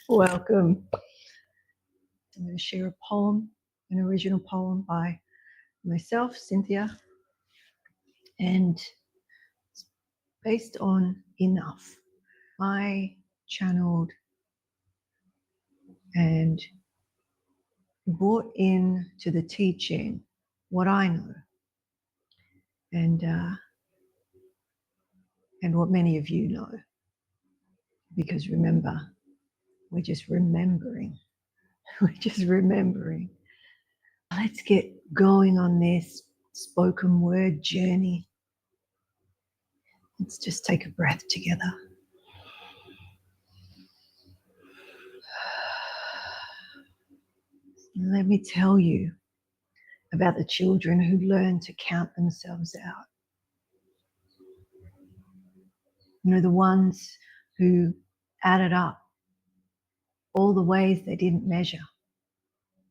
Welcome. I'm going to share a poem, an original poem by myself, Cynthia, and it's based on enough. I channeled and brought in to the teaching what I know and what many of you know. Because remember, we're just remembering. We're just remembering. Let's get going on this spoken word journey. Let's just take a breath together. Let me tell you about the children who learn to count themselves out. You know, the ones who added up all the ways they didn't measure.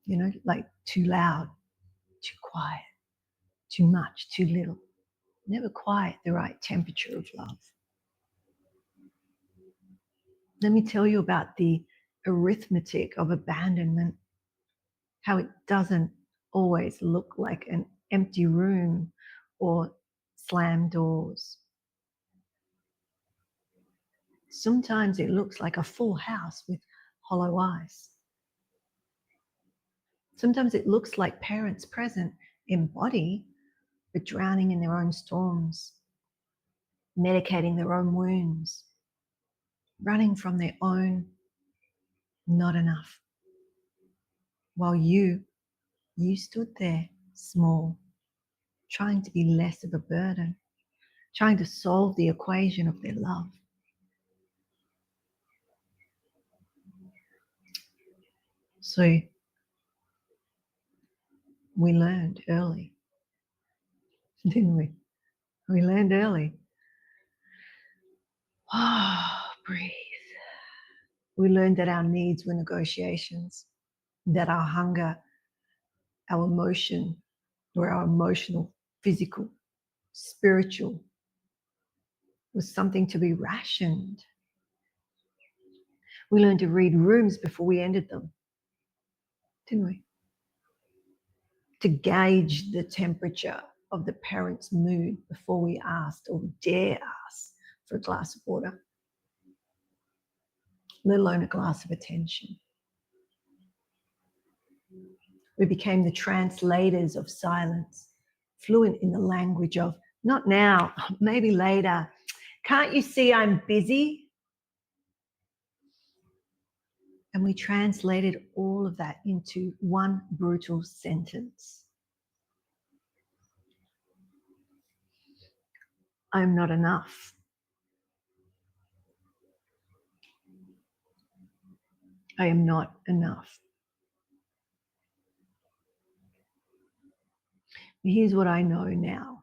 You know, like too loud, too quiet, too much, too little. Never quite the right temperature of love. Let me tell you about the arithmetic of abandonment, how it doesn't always look like an empty room or slammed doors. Sometimes it looks like a full house with hollow eyes. Sometimes it looks like parents present embody, but drowning in their own storms, medicating their own wounds, running from their own not enough. While you stood there small, trying to be less of a burden, trying to solve the equation of their love. So we learned early, didn't we? We learned early. Breathe. We learned that our needs were negotiations, that our hunger, our emotion, or our emotional, physical, spiritual, was something to be rationed. We learned to read rooms before we entered them, didn't we? To gauge the temperature of the parent's mood before we asked or dare ask for a glass of water, let alone a glass of attention. We became the translators of silence, fluent in the language of not now, maybe later. Can't you see I'm busy? And we translated all of that into one brutal sentence. I'm not enough. I am not enough. Here's what I know now,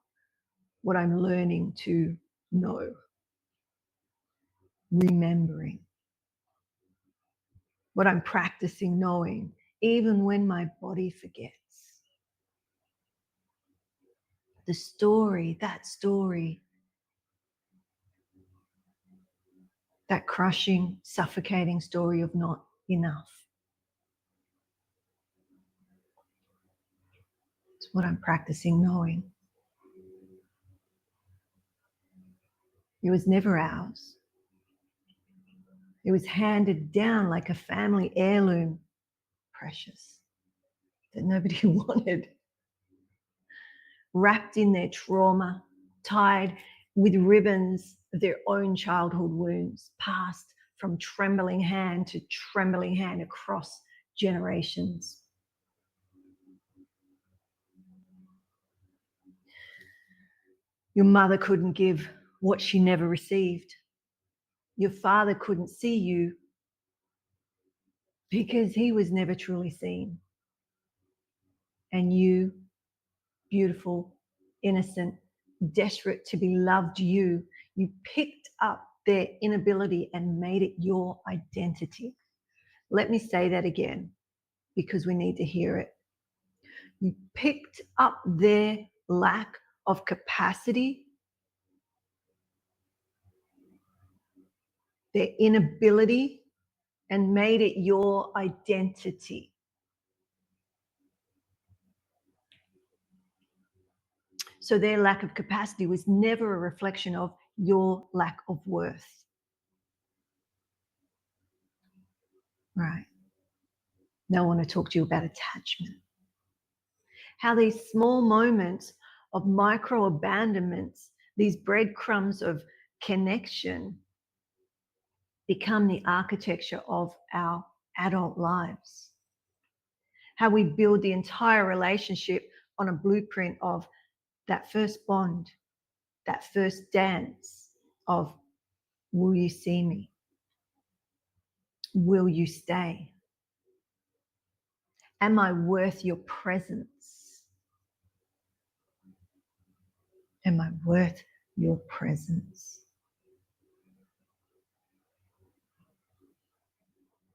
what I'm learning to know, remembering, what I'm practicing knowing, even when my body forgets. The story, that crushing, suffocating story of not enough. It's what I'm practicing knowing. It was never ours. It was handed down like a family heirloom, precious, that nobody wanted. Wrapped in their trauma, tied with ribbons of their own childhood wounds, passed from trembling hand to trembling hand across generations. Your mother couldn't give what she never received. Your father couldn't see you because he was never truly seen. And you, beautiful, innocent, desperate to be loved, you picked up their inability and made it your identity. Let me say that again because we need to hear it. You picked up their lack of capacity, their inability, and made it your identity. So their lack of capacity was never a reflection of your lack of worth. Right. Now I want to talk to you about attachment. How these small moments of micro abandonments, these breadcrumbs of connection, become the architecture of our adult lives. How we build the entire relationship on a blueprint of that first bond, that first dance of, will you see me? Will you stay? Am I worth your presence? Am I worth your presence?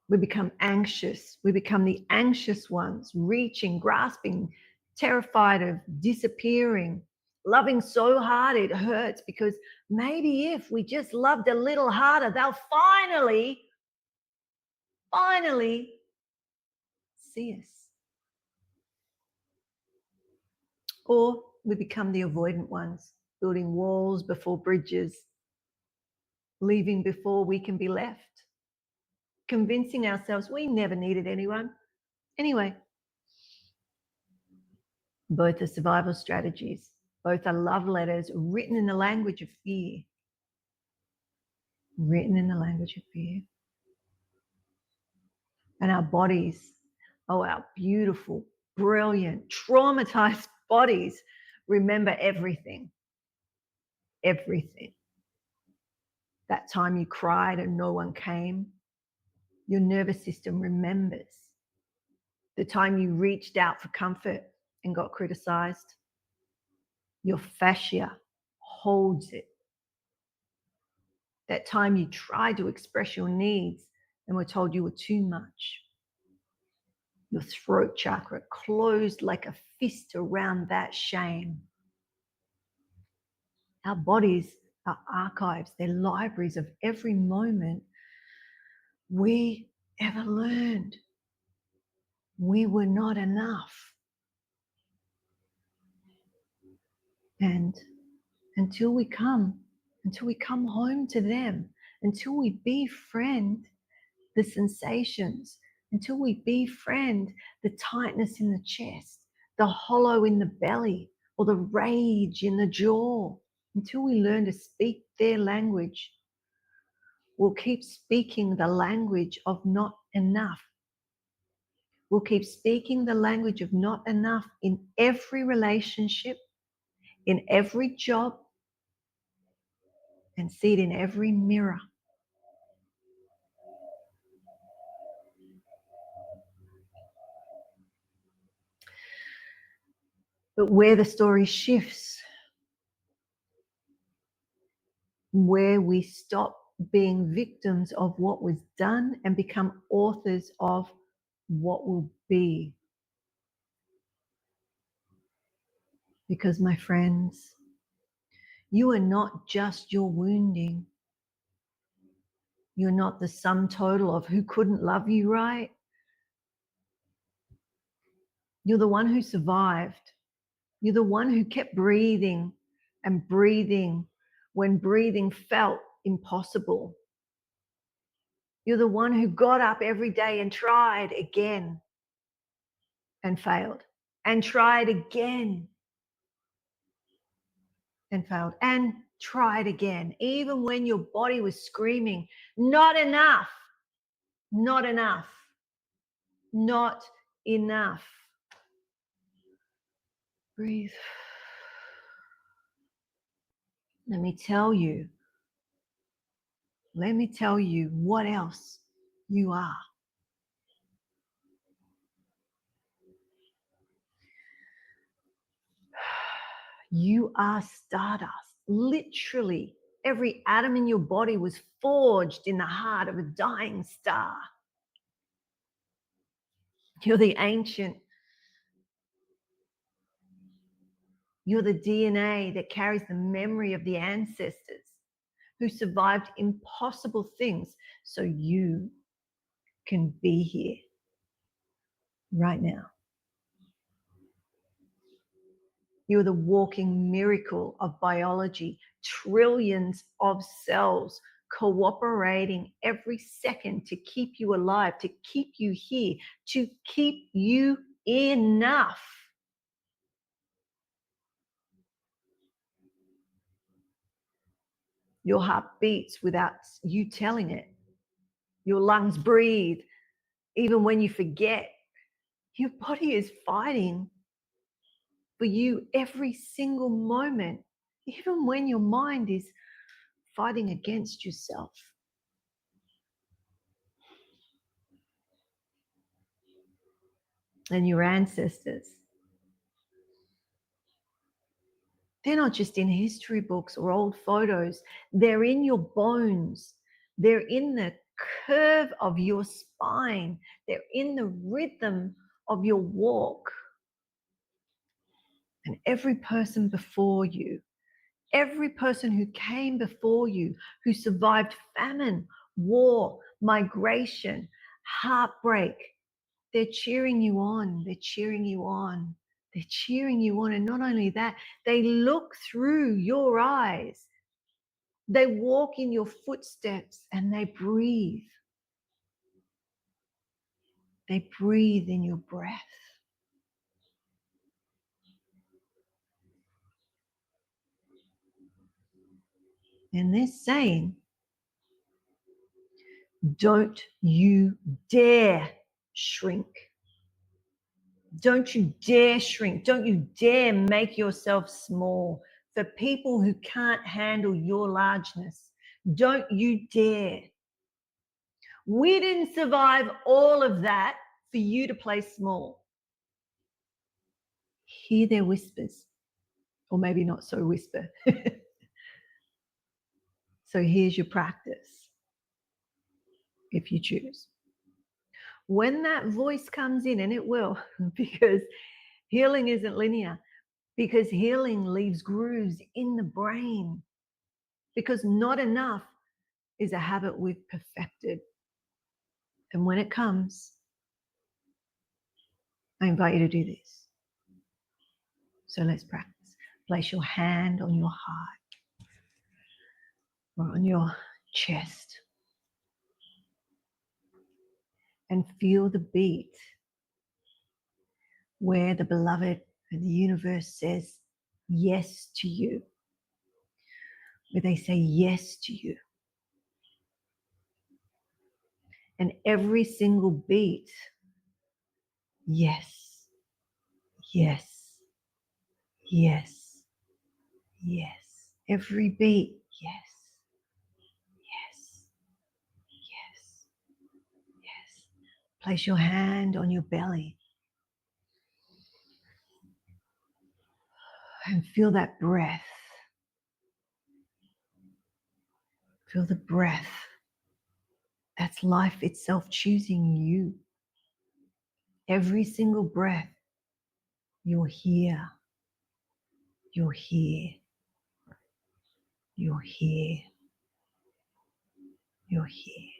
We become anxious. We become the anxious ones, reaching, grasping, terrified of disappearing, loving so hard it hurts, because maybe if we just loved a little harder, they'll finally see us. Or we become the avoidant ones, building walls before bridges, leaving before we can be left, convincing ourselves we never needed anyone. Anyway, both are survival strategies. Both are love letters written in the language of fear. Written in the language of fear. And our bodies, oh, our beautiful, brilliant, traumatized bodies remember everything. Everything. That time you cried and no one came, your nervous system remembers. The time you reached out for comfort and got criticized, your fascia holds it. That time you tried to express your needs and were told you were too much. Your throat chakra closed like a fist around that shame. Our bodies are archives, they're libraries of every moment we ever learned we were not enough. And until we come home to them, until we befriend the sensations, until we befriend the tightness in the chest, the hollow in the belly, or the rage in the jaw, until we learn to speak their language, we'll keep speaking the language of not enough. We'll keep speaking the language of not enough in every relationship, in every job, and see it in every mirror. But where the story shifts, where we stop being victims of what was done and become authors of what will be. Because, my friends, you are not just your wounding. You're not the sum total of who couldn't love you right. You're the one who survived. You're the one who kept breathing and breathing when breathing felt impossible. You're the one who got up every day and tried again and failed, and tried again and failed, and tried again, even when your body was screaming, not enough, not enough, not enough. Breathe. Let me tell you what else you are. You are stardust. Literally, every atom in your body was forged in the heart of a dying star. You're the ancient. You're the DNA that carries the memory of the ancestors who survived impossible things so you can be here right now. You're the walking miracle of biology, trillions of cells cooperating every second to keep you alive, to keep you here, to keep you enough. Your heart beats without you telling it. Your lungs breathe even when you forget. Your body is fighting for you every single moment, even when your mind is fighting against yourself. And your ancestors, they're not just in history books or old photos, they're in your bones. They're in the curve of your spine. They're in the rhythm of your walk. And every person before you, every person who came before you, who survived famine, war, migration, heartbreak, they're cheering you on. They're cheering you on. They're cheering you on. And not only that, they look through your eyes. They walk in your footsteps and they breathe. They breathe in your breath. And they're saying, don't you dare shrink. Don't you dare shrink. Don't you dare make yourself small for people who can't handle your largeness. Don't you dare. We didn't survive all of that for you to play small. Hear their whispers, or maybe not so whisper. So here's your practice, if you choose. When that voice comes in, and it will, because healing isn't linear, because healing leaves grooves in the brain, because not enough is a habit we've perfected. And when it comes, I invite you to do this. So let's practice. Place your hand on your heart or on your chest and feel the beat where the beloved and the universe says yes to you, where they say yes to you. And every single beat, yes, yes, yes, yes. Every beat, yes, yes, yes, yes. Place your hand on your belly and feel that breath. Feel the breath. That's life itself choosing you. Every single breath, you're here. You're here. You're here. You're here.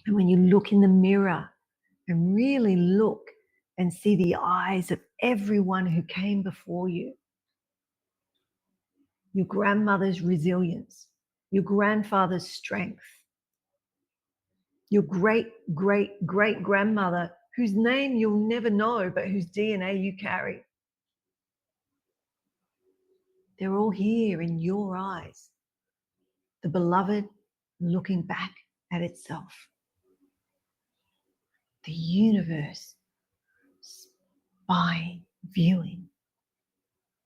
And when you look in the mirror and really look and see the eyes of everyone who came before you, your grandmother's resilience, your grandfather's strength, your great-great-great-grandmother whose name you'll never know but whose DNA you carry. They're all here in your eyes. The beloved looking back at itself. The universe spying, viewing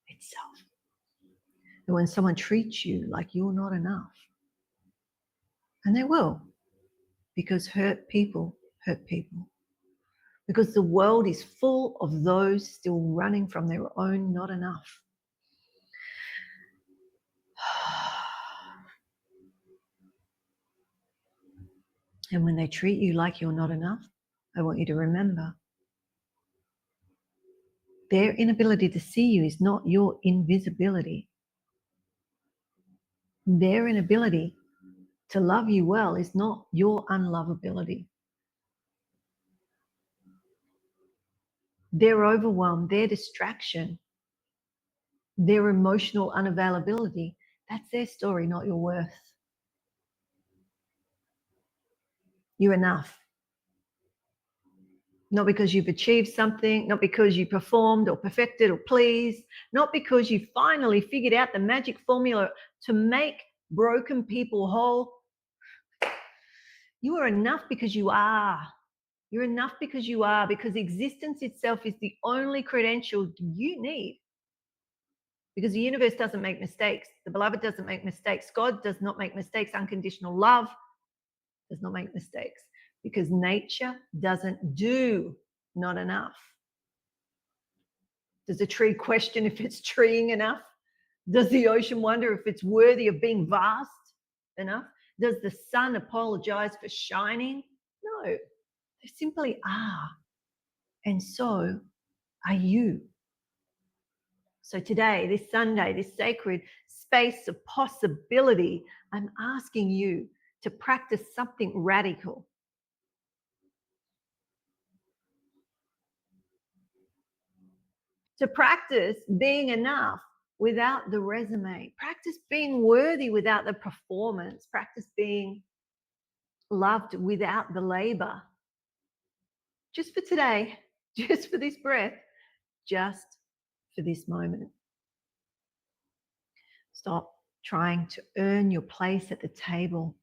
itself. And when someone treats you like you're not enough, and they will, because hurt people hurt people. Because the world is full of those still running from their own not enough. And when they treat you like you're not enough, I want you to remember their inability to see you is not your invisibility. Their inability to love you well is not your unlovability. Their overwhelm, their distraction, their emotional unavailability, that's their story, not your worth. You're enough. Not because you've achieved something, not because you performed or perfected or pleased, not because you finally figured out the magic formula to make broken people whole. You are enough because you are. You're enough because you are, because existence itself is the only credential you need. Because the universe doesn't make mistakes. The beloved doesn't make mistakes. God does not make mistakes. Unconditional love does not make mistakes. Because nature doesn't do not enough. Does a tree question if it's treeing enough? Does the ocean wonder if it's worthy of being vast enough? Does the sun apologize for shining? No, they simply are. And so are you. So today, this Sunday, this sacred space of possibility, I'm asking you to practice something radical. To practice being enough without the resume. Practice being worthy without the performance. Practice being loved without the labor. Just for today, just for this breath, just for this moment. Stop trying to earn your place at the table.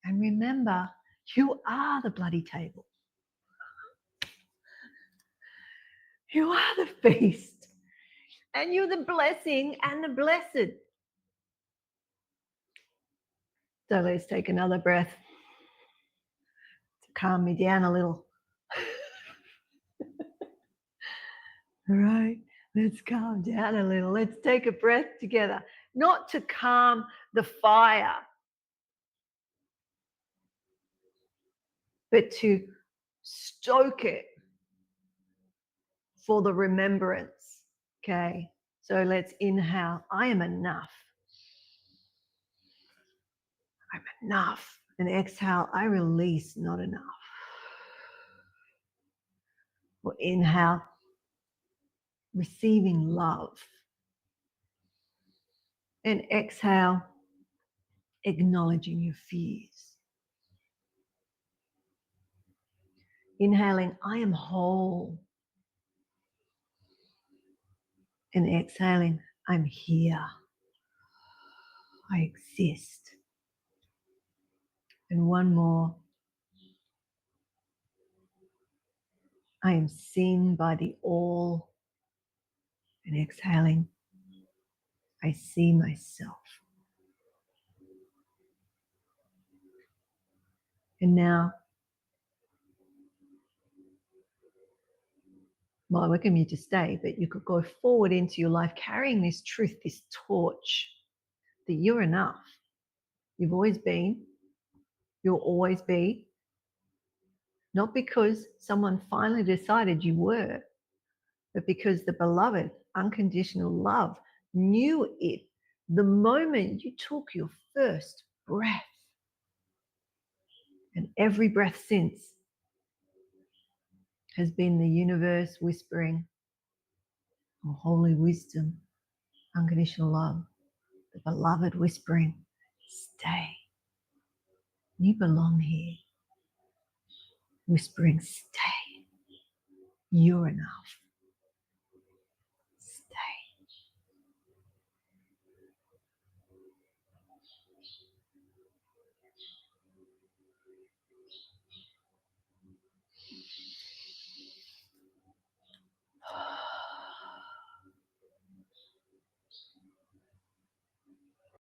And remember, you are the bloody table. You are the feast. And you're the blessing and the blessed. So let's take another breath to calm me down a little. All right, let's calm down a little. Let's take a breath together. Not to calm the fire, but to stoke it for the remembrance. Okay, so let's inhale. I am enough. I'm enough. And exhale, I release not enough. Or inhale, receiving love. And exhale, acknowledging your fears. Inhaling, I am whole. And exhaling, I'm here. I exist. And one more. I am seen by the all. And exhaling, I see myself. And now, well, I welcome you to stay, but you could go forward into your life carrying this truth, this torch, that you're enough. You've always been. You'll always be. Not because someone finally decided you were, but because the beloved, unconditional love knew it the moment you took your first breath. And every breath since has been the universe whispering, or holy wisdom, unconditional love, the beloved whispering, stay. You belong here. Whispering, stay. You're enough.